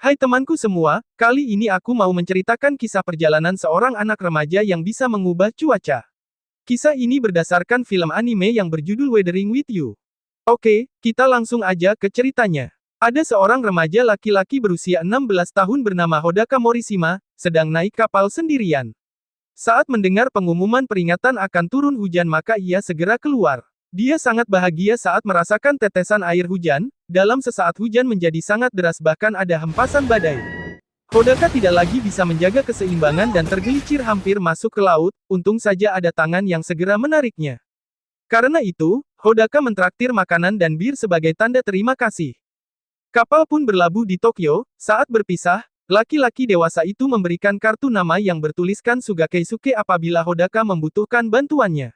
Hai temanku semua, kali ini aku mau menceritakan kisah perjalanan seorang anak remaja yang bisa mengubah cuaca. Kisah ini berdasarkan film anime yang berjudul Weathering with You. Oke, kita langsung aja ke ceritanya. Ada seorang remaja laki-laki berusia 16 tahun bernama Hodaka Morishima, sedang naik kapal sendirian. Saat mendengar pengumuman peringatan akan turun hujan maka ia segera keluar. Dia sangat bahagia saat merasakan tetesan air hujan, dalam sesaat hujan menjadi sangat deras bahkan ada hempasan badai. Hodaka tidak lagi bisa menjaga keseimbangan dan tergelincir hampir masuk ke laut, untung saja ada tangan yang segera menariknya. Karena itu, Hodaka mentraktir makanan dan bir sebagai tanda terima kasih. Kapal pun berlabuh di Tokyo. Saat berpisah, laki-laki dewasa itu memberikan kartu nama yang bertuliskan Sugakeisuke apabila Hodaka membutuhkan bantuannya.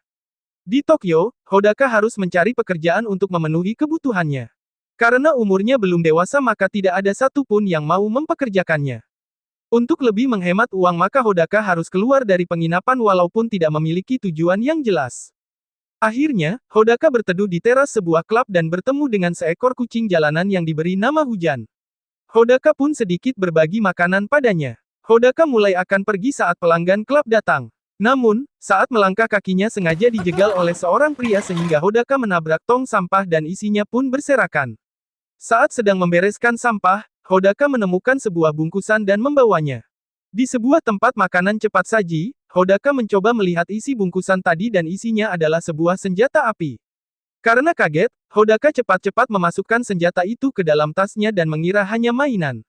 Di Tokyo, Hodaka harus mencari pekerjaan untuk memenuhi kebutuhannya. Karena umurnya belum dewasa maka tidak ada satupun yang mau mempekerjakannya. Untuk lebih menghemat uang maka Hodaka harus keluar dari penginapan walaupun tidak memiliki tujuan yang jelas. Akhirnya, Hodaka berteduh di teras sebuah klub dan bertemu dengan seekor kucing jalanan yang diberi nama Hujan. Hodaka pun sedikit berbagi makanan padanya. Hodaka mulai akan pergi saat pelanggan klub datang. Namun, saat melangkah kakinya sengaja dijegal oleh seorang pria sehingga Hodaka menabrak tong sampah dan isinya pun berserakan. Saat sedang membereskan sampah, Hodaka menemukan sebuah bungkusan dan membawanya. Di sebuah tempat makanan cepat saji, Hodaka mencoba melihat isi bungkusan tadi dan isinya adalah sebuah senjata api. Karena kaget, Hodaka cepat-cepat memasukkan senjata itu ke dalam tasnya dan mengira hanya mainan.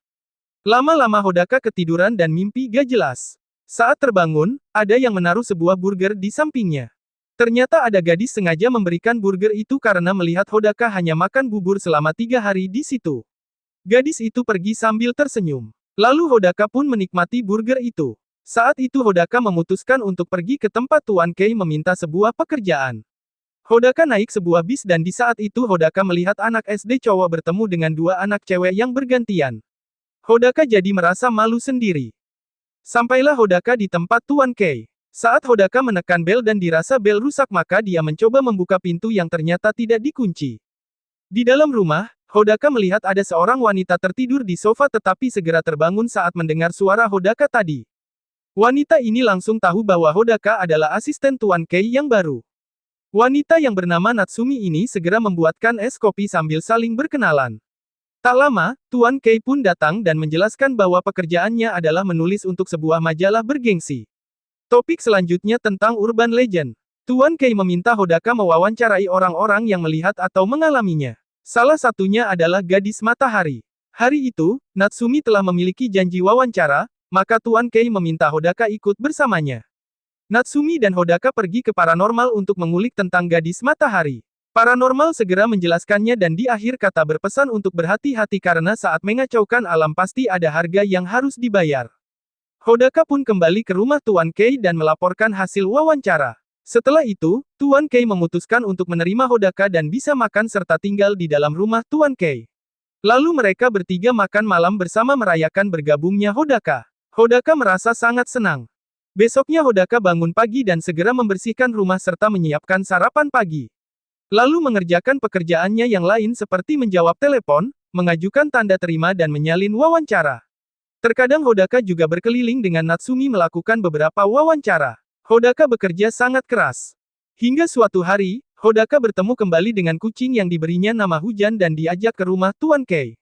Lama-lama Hodaka ketiduran dan mimpi gak jelas. Saat terbangun, ada yang menaruh sebuah burger di sampingnya. Ternyata ada gadis sengaja memberikan burger itu karena melihat Hodaka hanya makan bubur selama 3 hari di situ. Gadis itu pergi sambil tersenyum. Lalu Hodaka pun menikmati burger itu. Saat itu Hodaka memutuskan untuk pergi ke tempat Tuan Kei meminta sebuah pekerjaan. Hodaka naik sebuah bis dan di saat itu Hodaka melihat anak SD cowok bertemu dengan 2 anak cewek yang bergantian. Hodaka jadi merasa malu sendiri. Sampailah Hodaka di tempat Tuan Kei. Saat Hodaka menekan bel dan dirasa bel rusak maka dia mencoba membuka pintu yang ternyata tidak dikunci. Di dalam rumah, Hodaka melihat ada seorang wanita tertidur di sofa tetapi segera terbangun saat mendengar suara Hodaka tadi. Wanita ini langsung tahu bahwa Hodaka adalah asisten Tuan Kei yang baru. Wanita yang bernama Natsumi ini segera membuatkan es kopi sambil saling berkenalan. Tak lama, Tuan Kei pun datang dan menjelaskan bahwa pekerjaannya adalah menulis untuk sebuah majalah bergengsi. Topik selanjutnya tentang urban legend. Tuan Kei meminta Hodaka mewawancarai orang-orang yang melihat atau mengalaminya. Salah satunya adalah gadis matahari. Hari itu, Natsumi telah memiliki janji wawancara, maka Tuan Kei meminta Hodaka ikut bersamanya. Natsumi dan Hodaka pergi ke paranormal untuk mengulik tentang gadis matahari. Paranormal segera menjelaskannya dan di akhir kata berpesan untuk berhati-hati karena saat mengacaukan alam pasti ada harga yang harus dibayar. Hodaka pun kembali ke rumah Tuan Kei dan melaporkan hasil wawancara. Setelah itu, Tuan Kei memutuskan untuk menerima Hodaka dan bisa makan serta tinggal di dalam rumah Tuan Kei. Lalu mereka bertiga makan malam bersama merayakan bergabungnya Hodaka. Hodaka merasa sangat senang. Besoknya Hodaka bangun pagi dan segera membersihkan rumah serta menyiapkan sarapan pagi. Lalu mengerjakan pekerjaannya yang lain seperti menjawab telepon, mengajukan tanda terima dan menyalin wawancara. Terkadang Hodaka juga berkeliling dengan Natsumi melakukan beberapa wawancara. Hodaka bekerja sangat keras. Hingga suatu hari, Hodaka bertemu kembali dengan kucing yang diberinya nama Hujan dan diajak ke rumah Tuan Kei.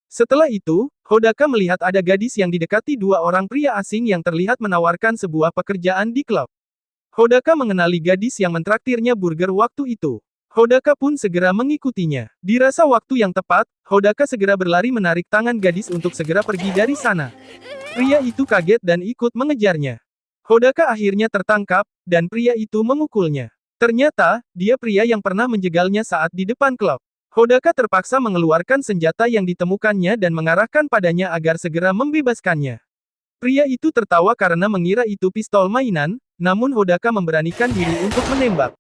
Setelah itu, Hodaka melihat ada gadis yang didekati 2 orang pria asing yang terlihat menawarkan sebuah pekerjaan di klub. Hodaka mengenali gadis yang mentraktirnya burger waktu itu. Hodaka pun segera mengikutinya. Dirasa waktu yang tepat, Hodaka segera berlari menarik tangan gadis untuk segera pergi dari sana. Pria itu kaget dan ikut mengejarnya. Hodaka akhirnya tertangkap, dan pria itu memukulnya. Ternyata, dia pria yang pernah menjegalnya saat di depan klub. Hodaka terpaksa mengeluarkan senjata yang ditemukannya dan mengarahkan padanya agar segera membebaskannya. Pria itu tertawa karena mengira itu pistol mainan, namun Hodaka memberanikan diri untuk menembak.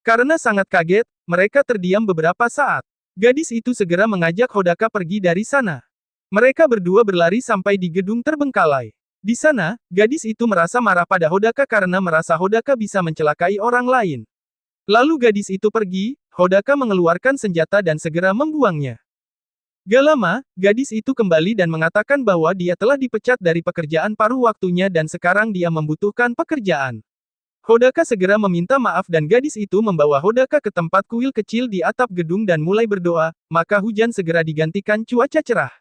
Karena sangat kaget, mereka terdiam beberapa saat. Gadis itu segera mengajak Hodaka pergi dari sana. Mereka berdua berlari sampai di gedung terbengkalai. Di sana, gadis itu merasa marah pada Hodaka karena merasa Hodaka bisa mencelakai orang lain. Lalu gadis itu pergi, Hodaka mengeluarkan senjata dan segera membuangnya. Gak lama, gadis itu kembali dan mengatakan bahwa dia telah dipecat dari pekerjaan paruh waktunya dan sekarang dia membutuhkan pekerjaan. Hodaka segera meminta maaf dan gadis itu membawa Hodaka ke tempat kuil kecil di atap gedung dan mulai berdoa, maka hujan segera digantikan cuaca cerah.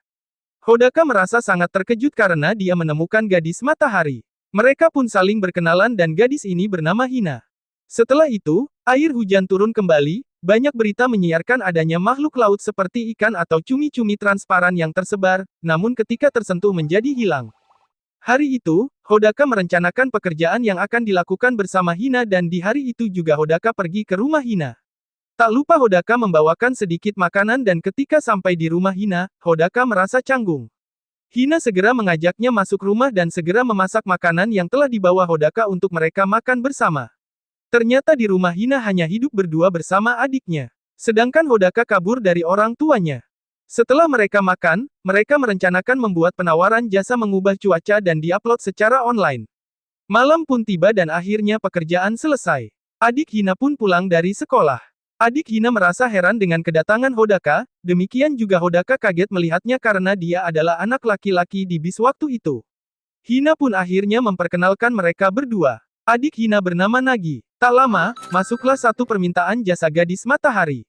Hodaka merasa sangat terkejut karena dia menemukan gadis matahari. Mereka pun saling berkenalan dan gadis ini bernama Hina. Setelah itu, air hujan turun kembali. Banyak berita menyiarkan adanya makhluk laut seperti ikan atau cumi-cumi transparan yang tersebar, namun ketika tersentuh menjadi hilang. Hari itu, Hodaka merencanakan pekerjaan yang akan dilakukan bersama Hina dan di hari itu juga Hodaka pergi ke rumah Hina. Tak lupa Hodaka membawakan sedikit makanan dan ketika sampai di rumah Hina, Hodaka merasa canggung. Hina segera mengajaknya masuk rumah dan segera memasak makanan yang telah dibawa Hodaka untuk mereka makan bersama. Ternyata di rumah Hina hanya hidup berdua bersama adiknya. Sedangkan Hodaka kabur dari orang tuanya. Setelah mereka makan, mereka merencanakan membuat penawaran jasa mengubah cuaca dan diupload secara online. Malam pun tiba dan akhirnya pekerjaan selesai. Adik Hina pun pulang dari sekolah. Adik Hina merasa heran dengan kedatangan Hodaka, demikian juga Hodaka kaget melihatnya karena dia adalah anak laki-laki di bis waktu itu. Hina pun akhirnya memperkenalkan mereka berdua. Adik Hina bernama Nagi. Tak lama, masuklah satu permintaan jasa gadis matahari.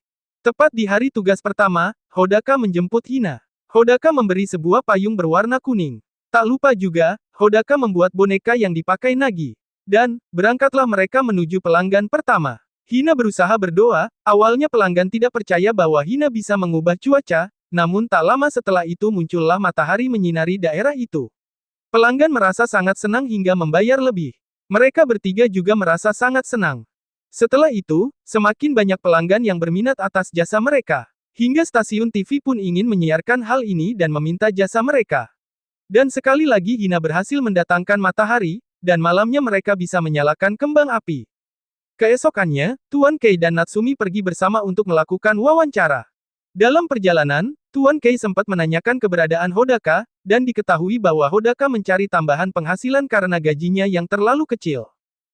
Tepat di hari tugas pertama, Hodaka menjemput Hina. Hodaka memberi sebuah payung berwarna kuning. Tak lupa juga, Hodaka membuat boneka yang dipakai Nagi. Dan, berangkatlah mereka menuju pelanggan pertama. Hina berusaha berdoa, awalnya pelanggan tidak percaya bahwa Hina bisa mengubah cuaca, namun tak lama setelah itu muncullah matahari menyinari daerah itu. Pelanggan merasa sangat senang hingga membayar lebih. Mereka bertiga juga merasa sangat senang. Setelah itu, semakin banyak pelanggan yang berminat atas jasa mereka. Hingga stasiun TV pun ingin menyiarkan hal ini dan meminta jasa mereka. Dan sekali lagi Hina berhasil mendatangkan matahari, dan malamnya mereka bisa menyalakan kembang api. Keesokannya, Tuan Kei dan Natsumi pergi bersama untuk melakukan wawancara. Dalam perjalanan, Tuan Kei sempat menanyakan keberadaan Hodaka, dan diketahui bahwa Hodaka mencari tambahan penghasilan karena gajinya yang terlalu kecil.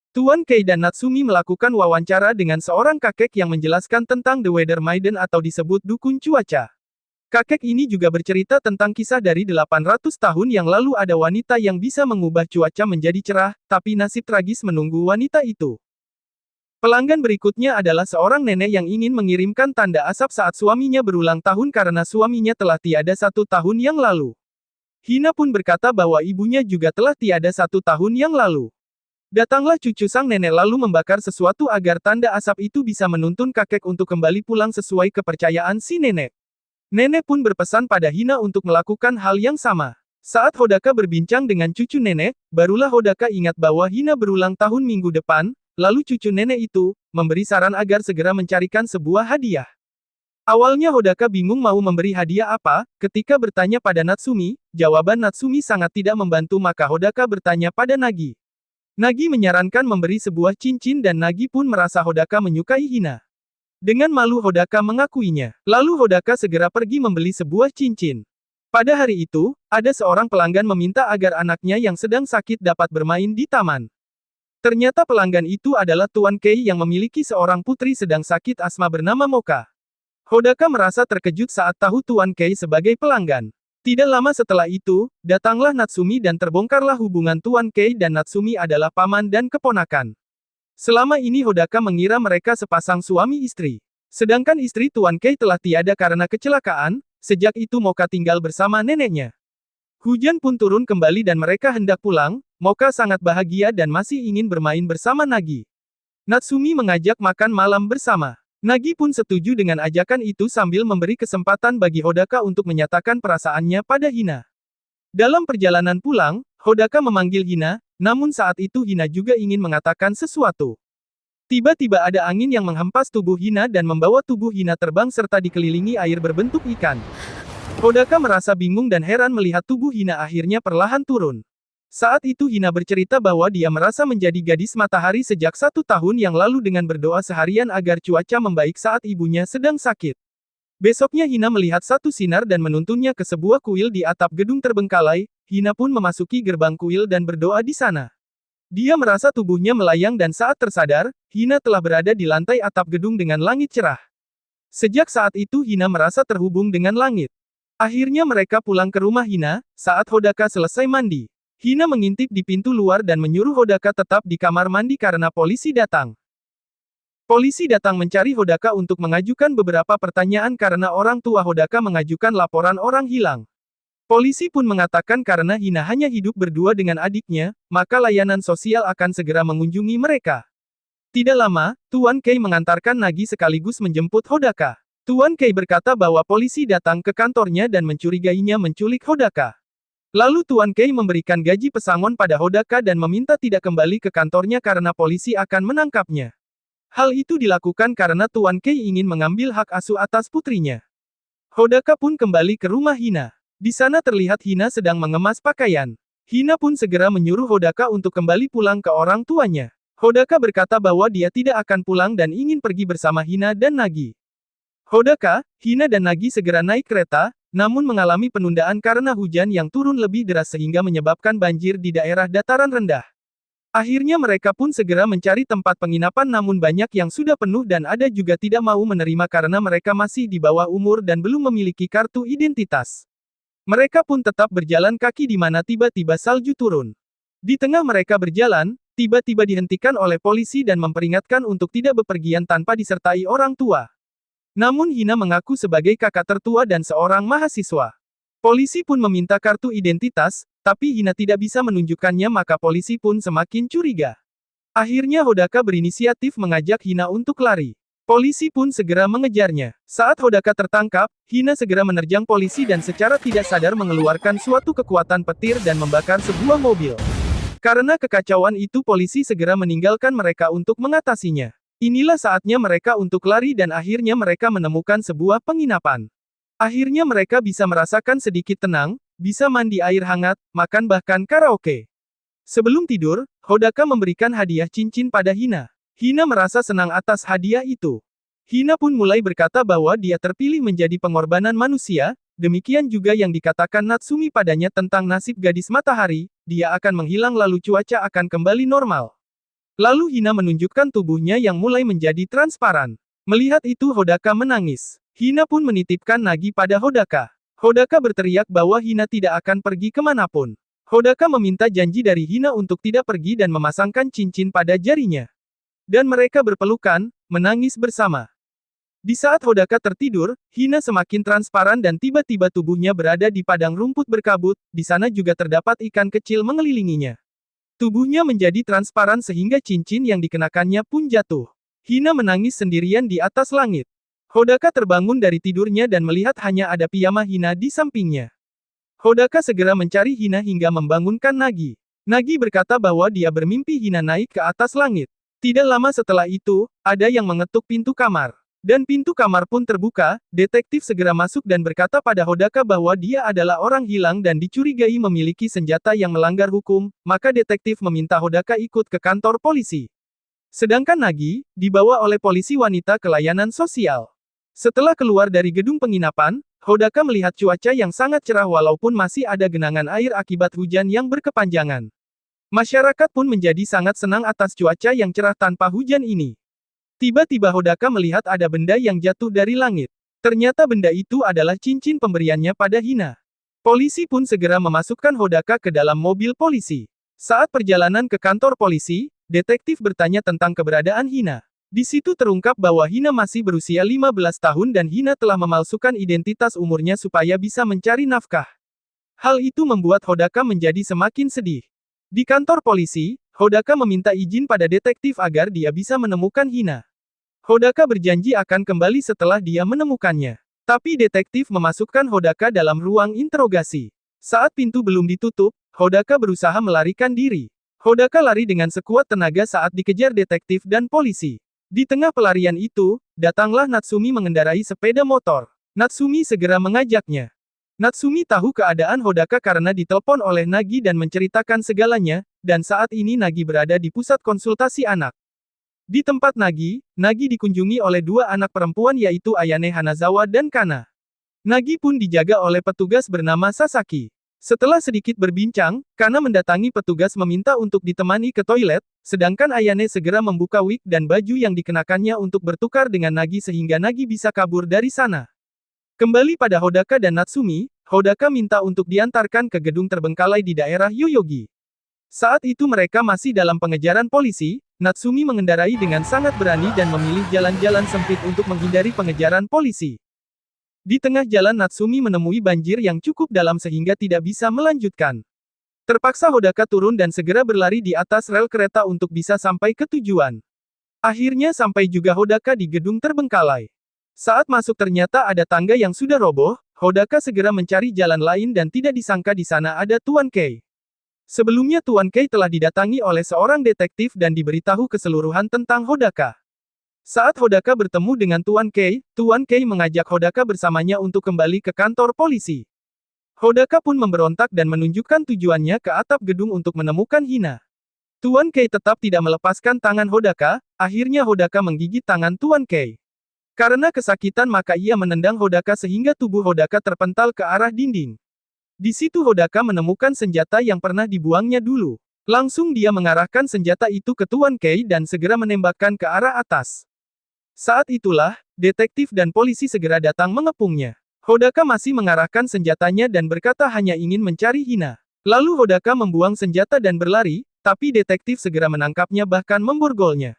Tuan Kei dan Natsumi melakukan wawancara dengan seorang kakek yang menjelaskan tentang The Weather Maiden atau disebut dukun cuaca. Kakek ini juga bercerita tentang kisah dari 800 tahun yang lalu ada wanita yang bisa mengubah cuaca menjadi cerah, tapi nasib tragis menunggu wanita itu. Pelanggan berikutnya adalah seorang nenek yang ingin mengirimkan tanda asap saat suaminya berulang tahun karena suaminya telah tiada 1 tahun yang lalu. Hina pun berkata bahwa ibunya juga telah tiada 1 tahun yang lalu. Datanglah cucu sang nenek lalu membakar sesuatu agar tanda asap itu bisa menuntun kakek untuk kembali pulang sesuai kepercayaan si nenek. Nenek pun berpesan pada Hina untuk melakukan hal yang sama. Saat Hodaka berbincang dengan cucu nenek, barulah Hodaka ingat bahwa Hina berulang tahun minggu depan, lalu cucu nenek itu memberi saran agar segera mencarikan sebuah hadiah. Awalnya Hodaka bingung mau memberi hadiah apa, ketika bertanya pada Natsumi, jawaban Natsumi sangat tidak membantu maka Hodaka bertanya pada Nagi. Nagi menyarankan memberi sebuah cincin dan Nagi pun merasa Hodaka menyukai Hina. Dengan malu Hodaka mengakuinya. Lalu Hodaka segera pergi membeli sebuah cincin. Pada hari itu, ada seorang pelanggan meminta agar anaknya yang sedang sakit dapat bermain di taman. Ternyata pelanggan itu adalah Tuan Kei yang memiliki seorang putri sedang sakit asma bernama Moka. Hodaka merasa terkejut saat tahu Tuan Kei sebagai pelanggan. Tidak lama setelah itu, datanglah Natsumi dan terbongkarlah hubungan Tuan Kei dan Natsumi adalah paman dan keponakan. Selama ini Hodaka mengira mereka sepasang suami istri. Sedangkan istri Tuan Kei telah tiada karena kecelakaan, sejak itu Moka tinggal bersama neneknya. Hujan pun turun kembali dan mereka hendak pulang, Moka sangat bahagia dan masih ingin bermain bersama Nagi. Natsumi mengajak makan malam bersama. Nagi pun setuju dengan ajakan itu sambil memberi kesempatan bagi Hodaka untuk menyatakan perasaannya pada Hina. Dalam perjalanan pulang, Hodaka memanggil Hina, namun saat itu Hina juga ingin mengatakan sesuatu. Tiba-tiba ada angin yang menghempas tubuh Hina dan membawa tubuh Hina terbang serta dikelilingi air berbentuk ikan. Hodaka merasa bingung dan heran melihat tubuh Hina akhirnya perlahan turun. Saat itu Hina bercerita bahwa dia merasa menjadi gadis matahari sejak 1 tahun yang lalu dengan berdoa seharian agar cuaca membaik saat ibunya sedang sakit. Besoknya Hina melihat satu sinar dan menuntunnya ke sebuah kuil di atap gedung terbengkalai. Hina pun memasuki gerbang kuil dan berdoa di sana. Dia merasa tubuhnya melayang dan saat tersadar, Hina telah berada di lantai atap gedung dengan langit cerah. Sejak saat itu Hina merasa terhubung dengan langit. Akhirnya mereka pulang ke rumah Hina, saat Hodaka selesai mandi. Hina mengintip di pintu luar dan menyuruh Hodaka tetap di kamar mandi karena polisi datang. Polisi datang mencari Hodaka untuk mengajukan beberapa pertanyaan karena orang tua Hodaka mengajukan laporan orang hilang. Polisi pun mengatakan karena Hina hanya hidup berdua dengan adiknya, maka layanan sosial akan segera mengunjungi mereka. Tidak lama, Tuan Kei mengantarkan Nagi sekaligus menjemput Hodaka. Tuan Kei berkata bahwa polisi datang ke kantornya dan mencurigainya menculik Hodaka. Lalu Tuan Kei memberikan gaji pesangon pada Hodaka dan meminta tidak kembali ke kantornya karena polisi akan menangkapnya. Hal itu dilakukan karena Tuan Kei ingin mengambil hak asuh atas putrinya. Hodaka pun kembali ke rumah Hina. Di sana terlihat Hina sedang mengemas pakaian. Hina pun segera menyuruh Hodaka untuk kembali pulang ke orang tuanya. Hodaka berkata bahwa dia tidak akan pulang dan ingin pergi bersama Hina dan Nagi. Hodaka, Hina dan Nagi segera naik kereta, namun mengalami penundaan karena hujan yang turun lebih deras sehingga menyebabkan banjir di daerah dataran rendah. Akhirnya mereka pun segera mencari tempat penginapan namun banyak yang sudah penuh dan ada juga tidak mau menerima karena mereka masih di bawah umur dan belum memiliki kartu identitas. Mereka pun tetap berjalan kaki di mana tiba-tiba salju turun. Di tengah mereka berjalan, tiba-tiba dihentikan oleh polisi dan memperingatkan untuk tidak bepergian tanpa disertai orang tua. Namun Hina mengaku sebagai kakak tertua dan seorang mahasiswa. Polisi pun meminta kartu identitas, tapi Hina tidak bisa menunjukkannya maka polisi pun semakin curiga. Akhirnya Hodaka berinisiatif mengajak Hina untuk lari. Polisi pun segera mengejarnya. Saat Hodaka tertangkap, Hina segera menerjang polisi dan secara tidak sadar mengeluarkan suatu kekuatan petir dan membakar sebuah mobil. Karena kekacauan itu polisi segera meninggalkan mereka untuk mengatasinya. Inilah saatnya mereka untuk lari dan akhirnya mereka menemukan sebuah penginapan. Akhirnya mereka bisa merasakan sedikit tenang, bisa mandi air hangat, makan bahkan karaoke. Sebelum tidur, Hodaka memberikan hadiah cincin pada Hina. Hina merasa senang atas hadiah itu. Hina pun mulai berkata bahwa dia terpilih menjadi pengorbanan manusia, demikian juga yang dikatakan Natsumi padanya tentang nasib gadis matahari, dia akan menghilang lalu cuaca akan kembali normal. Lalu Hina menunjukkan tubuhnya yang mulai menjadi transparan. Melihat itu Hodaka menangis. Hina pun menitipkan Nagi pada Hodaka. Hodaka berteriak bahwa Hina tidak akan pergi kemanapun. Hodaka meminta janji dari Hina untuk tidak pergi dan memasangkan cincin pada jarinya. Dan mereka berpelukan, menangis bersama. Di saat Hodaka tertidur, Hina semakin transparan dan tiba-tiba tubuhnya berada di padang rumput berkabut, di sana juga terdapat ikan kecil mengelilinginya. Tubuhnya menjadi transparan sehingga cincin yang dikenakannya pun jatuh. Hina menangis sendirian di atas langit. Hodaka terbangun dari tidurnya dan melihat hanya ada piyama Hina di sampingnya. Hodaka segera mencari Hina hingga membangunkan Nagi. Nagi berkata bahwa dia bermimpi Hina naik ke atas langit. Tidak lama setelah itu, ada yang mengetuk pintu kamar. Dan pintu kamar pun terbuka, detektif segera masuk dan berkata pada Hodaka bahwa dia adalah orang hilang dan dicurigai memiliki senjata yang melanggar hukum, maka detektif meminta Hodaka ikut ke kantor polisi. Sedangkan Nagi, dibawa oleh polisi wanita ke layanan sosial. Setelah keluar dari gedung penginapan, Hodaka melihat cuaca yang sangat cerah walaupun masih ada genangan air akibat hujan yang berkepanjangan. Masyarakat pun menjadi sangat senang atas cuaca yang cerah tanpa hujan ini. Tiba-tiba Hodaka melihat ada benda yang jatuh dari langit. Ternyata benda itu adalah cincin pemberiannya pada Hina. Polisi pun segera memasukkan Hodaka ke dalam mobil polisi. Saat perjalanan ke kantor polisi, detektif bertanya tentang keberadaan Hina. Di situ terungkap bahwa Hina masih berusia 15 tahun dan Hina telah memalsukan identitas umurnya supaya bisa mencari nafkah. Hal itu membuat Hodaka menjadi semakin sedih. Di kantor polisi, Hodaka meminta izin pada detektif agar dia bisa menemukan Hina. Hodaka berjanji akan kembali setelah dia menemukannya. Tapi detektif memasukkan Hodaka dalam ruang interogasi. Saat pintu belum ditutup, Hodaka berusaha melarikan diri. Hodaka lari dengan sekuat tenaga saat dikejar detektif dan polisi. Di tengah pelarian itu, datanglah Natsumi mengendarai sepeda motor. Natsumi segera mengajaknya. Natsumi tahu keadaan Hodaka karena ditelepon oleh Nagi dan menceritakan segalanya, dan saat ini Nagi berada di pusat konsultasi anak. Di tempat Nagi, Nagi dikunjungi oleh dua anak perempuan yaitu Ayane Hanazawa dan Kana. Nagi pun dijaga oleh petugas bernama Sasaki. Setelah sedikit berbincang, Kana mendatangi petugas meminta untuk ditemani ke toilet, sedangkan Ayane segera membuka wig dan baju yang dikenakannya untuk bertukar dengan Nagi sehingga Nagi bisa kabur dari sana. Kembali pada Hodaka dan Natsumi, Hodaka minta untuk diantarkan ke gedung terbengkalai di daerah Yoyogi. Saat itu mereka masih dalam pengejaran polisi, Natsumi mengendarai dengan sangat berani dan memilih jalan-jalan sempit untuk menghindari pengejaran polisi. Di tengah jalan Natsumi menemui banjir yang cukup dalam sehingga tidak bisa melanjutkan. Terpaksa Hodaka turun dan segera berlari di atas rel kereta untuk bisa sampai ke tujuan. Akhirnya sampai juga Hodaka di gedung terbengkalai. Saat masuk ternyata ada tangga yang sudah roboh, Hodaka segera mencari jalan lain dan tidak disangka di sana ada Tuan Kei. Sebelumnya Tuan Kei telah didatangi oleh seorang detektif dan diberitahu keseluruhan tentang Hodaka. Saat Hodaka bertemu dengan Tuan Kei mengajak Hodaka bersamanya untuk kembali ke kantor polisi. Hodaka pun memberontak dan menunjukkan tujuannya ke atap gedung untuk menemukan Hina. Tuan Kei tetap tidak melepaskan tangan Hodaka, akhirnya Hodaka menggigit tangan Tuan Kei. Karena kesakitan maka ia menendang Hodaka sehingga tubuh Hodaka terpental ke arah dinding. Di situ Hodaka menemukan senjata yang pernah dibuangnya dulu. Langsung dia mengarahkan senjata itu ke Tuan Kei dan segera menembakkan ke arah atas. Saat itulah, detektif dan polisi segera datang mengepungnya. Hodaka masih mengarahkan senjatanya dan berkata hanya ingin mencari Hina. Lalu Hodaka membuang senjata dan berlari, tapi detektif segera menangkapnya bahkan memborgolnya.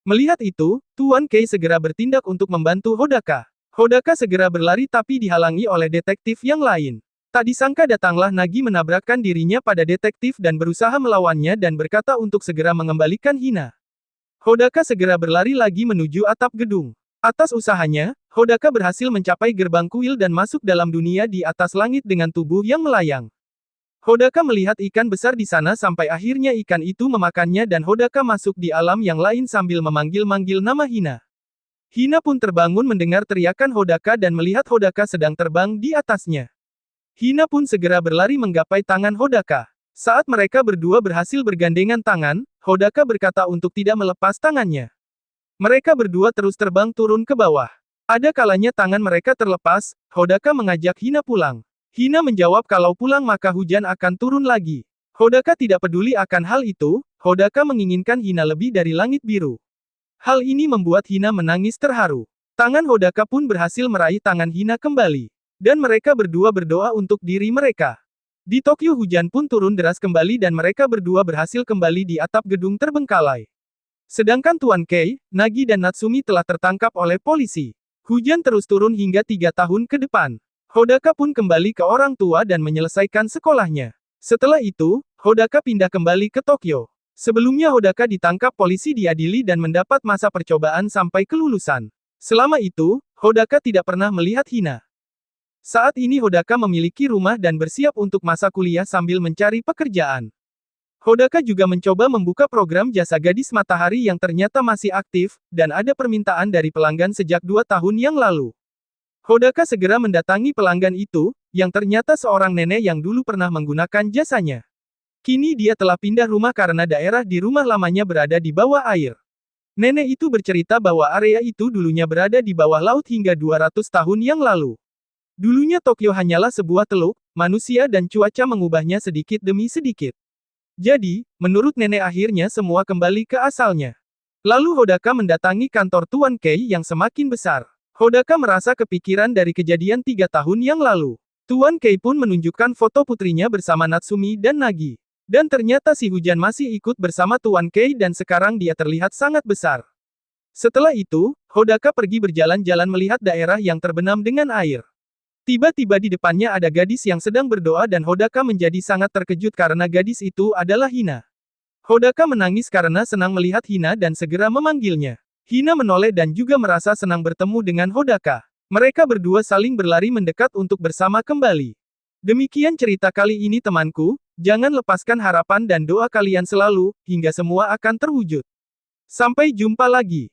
Melihat itu, Tuan Kei segera bertindak untuk membantu Hodaka. Hodaka segera berlari tapi dihalangi oleh detektif yang lain. Tak disangka datanglah Nagi menabrakkan dirinya pada detektif dan berusaha melawannya dan berkata untuk segera mengembalikan Hina. Hodaka segera berlari lagi menuju atap gedung. Atas usahanya, Hodaka berhasil mencapai gerbang kuil dan masuk dalam dunia di atas langit dengan tubuh yang melayang. Hodaka melihat ikan besar di sana sampai akhirnya ikan itu memakannya dan Hodaka masuk di alam yang lain sambil memanggil-manggil nama Hina. Hina pun terbangun mendengar teriakan Hodaka dan melihat Hodaka sedang terbang di atasnya. Hina pun segera berlari menggapai tangan Hodaka. Saat mereka berdua berhasil bergandengan tangan, Hodaka berkata untuk tidak melepas tangannya. Mereka berdua terus terbang turun ke bawah. Ada kalanya tangan mereka terlepas, Hodaka mengajak Hina pulang. Hina menjawab kalau pulang maka hujan akan turun lagi. Hodaka tidak peduli akan hal itu, Hodaka menginginkan Hina lebih dari langit biru. Hal ini membuat Hina menangis terharu. Tangan Hodaka pun berhasil meraih tangan Hina kembali. Dan mereka berdua berdoa untuk diri mereka. Di Tokyo hujan pun turun deras kembali dan mereka berdua berhasil kembali di atap gedung terbengkalai. Sedangkan Tuan Kei, Nagi dan Natsumi telah tertangkap oleh polisi. Hujan terus turun hingga 3 tahun ke depan. Hodaka pun kembali ke orang tua dan menyelesaikan sekolahnya. Setelah itu, Hodaka pindah kembali ke Tokyo. Sebelumnya Hodaka ditangkap polisi diadili dan mendapat masa percobaan sampai kelulusan. Selama itu, Hodaka tidak pernah melihat Hina. Saat ini Hodaka memiliki rumah dan bersiap untuk masa kuliah sambil mencari pekerjaan. Hodaka juga mencoba membuka program jasa gadis matahari yang ternyata masih aktif, dan ada permintaan dari pelanggan sejak 2 tahun yang lalu. Hodaka segera mendatangi pelanggan itu, yang ternyata seorang nenek yang dulu pernah menggunakan jasanya. Kini dia telah pindah rumah karena daerah di rumah lamanya berada di bawah air. Nenek itu bercerita bahwa area itu dulunya berada di bawah laut hingga 200 tahun yang lalu. Dulunya Tokyo hanyalah sebuah teluk, manusia dan cuaca mengubahnya sedikit demi sedikit. Jadi, menurut nenek akhirnya semua kembali ke asalnya. Lalu Hodaka mendatangi kantor Tuan Kei yang semakin besar. Hodaka merasa kepikiran dari kejadian 3 tahun yang lalu. Tuan Kei pun menunjukkan foto putrinya bersama Natsumi dan Nagi. Dan ternyata si hujan masih ikut bersama Tuan Kei dan sekarang dia terlihat sangat besar. Setelah itu, Hodaka pergi berjalan-jalan melihat daerah yang terbenam dengan air. Tiba-tiba di depannya ada gadis yang sedang berdoa dan Hodaka menjadi sangat terkejut karena gadis itu adalah Hina. Hodaka menangis karena senang melihat Hina dan segera memanggilnya. Hina menoleh dan juga merasa senang bertemu dengan Hodaka. Mereka berdua saling berlari mendekat untuk bersama kembali. Demikian cerita kali ini temanku, jangan lepaskan harapan dan doa kalian selalu, hingga semua akan terwujud. Sampai jumpa lagi.